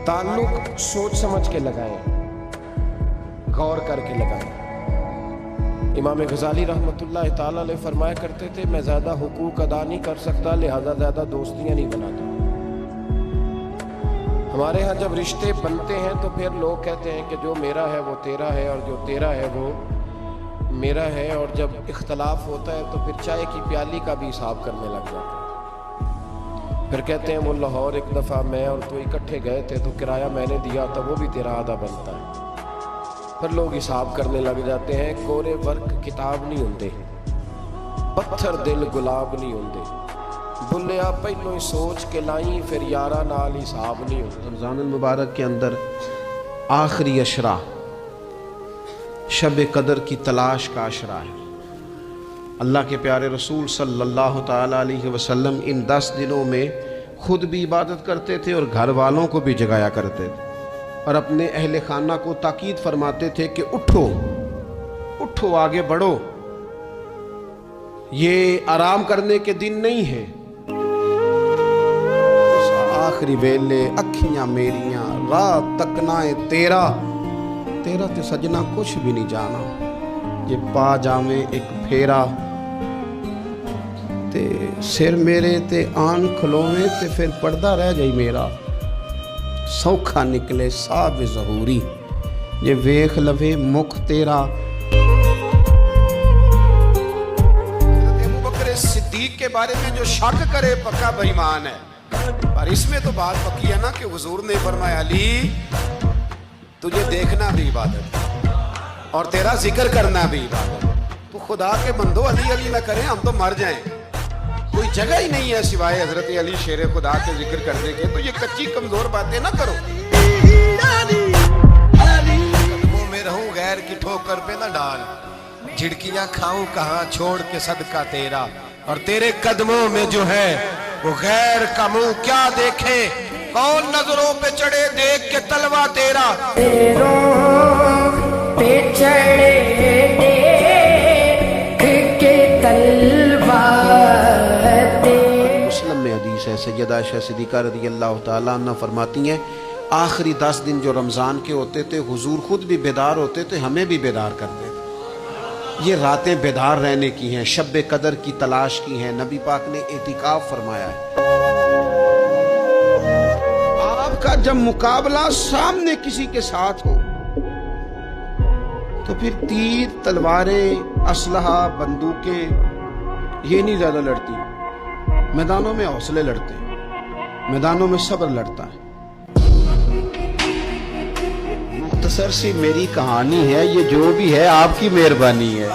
ताल्लुक सोच समझ के लगाएं, गौर करके लगाएं। इमाम गजाली रहमतुल्लाह ताला अलैह फरमाया करते थे, मैं ज़्यादा हुकूक अदा नहीं कर सकता, लिहाजा ज़्यादा दोस्तियाँ नहीं बनाता। हमारे यहाँ जब रिश्ते बनते हैं तो फिर लोग कहते हैं कि जो मेरा है वो तेरा है और जो तेरा है वो मेरा है, और जब इख्तलाफ होता है तो फिर चाय की प्याली का भी हिसाब करने लग जाते हैं। फिर कहते हैं वो लाहौर एक दफ़ा मैं और तो इकट्ठे गए थे तो किराया मैंने दिया था, वो भी तेरा आधा बनता है। फिर लोग हिसाब करने लग जाते हैं। कोरे वर्क किताब नहीं होंगे, पत्थर दिल गुलाब नहीं होंगे, बुलिया पहलों ही सोच के लाई फिर यारा नाल हिसाब नहीं होता। रमज़ानुल मुबारक के अंदर आखिरी अशरा शब कदर की तलाश का अशरा है। अल्लाह के प्यारे रसूल सल्लल्लाहु ताला अलैहि वसल्लम इन 10 दिनों में खुद भी इबादत करते थे और घर वालों को भी जगाया करते थे, और अपने अहले खाना को ताकीद फरमाते थे कि उठो उठो, आगे बढ़ो, ये आराम करने के दिन नहीं है। आखिरी वेले अखियां मेरियां रात तकनाए तेरा, तेरा ते सजना कुछ भी नहीं जाना, जे पा जावे एक फेरा ते सिर मेरे ते आन खलोवे ते फिर पर्दा रह जाई मेरा, सौखा निकले साब ज़हूरी, जे वेख लवे मुख तेरा। अबू बकर सिद्दीक के बारे में जो शक करे पक्का बेईमान है, पर इसमें तो बात पक्की है ना कि हुजूर ने फरमाया अली तुझे देखना भी इबादत और तेरा जिक्र करना भी इबादत। तो खुदा के बंदो अली अली ना करें, हम तो मर जाएं। कोई जगह ही नहीं है सिवाय हजरत अली शेर खुदा के जिक्र करने के, तो ये कच्ची कमजोर बातें ना करो। कदमों में रहूं गैर की ठोकर पे ना डाल, झिड़कियां खाऊं कहां छोड़ के सदका तेरा, और तेरे कदमों में जो है वो गैर का मुंह क्या देखे, कौन नजरों पे चढ़े देख के तलवा तेरा। पे चढ़े देख के तलवा तेरा। मुस्लिम में हदीस है, सैयदा आयशा सिद्दीका रज़ी अल्लाह तआला अन्हा फरमाती हैं, आखिरी 10 दिन जो रमज़ान के होते थे हुजूर खुद भी बेदार होते थे, हमें भी बेदार करते थे। ये रातें बेदार रहने की हैं, शब कदर की तलाश की हैं। नबी पाक ने एतिकाफ फरमाया है। आपका जब मुकाबला सामने किसी के साथ हो तो फिर तीर तलवारें असलहा बंदूकें ये नहीं ज्यादा लड़ती, मैदानों में हौसले लड़ते हैं, मैदानों में सब्र लड़ता है। मुख्तसर सी मेरी कहानी है, ये जो भी है आपकी मेहरबानी है।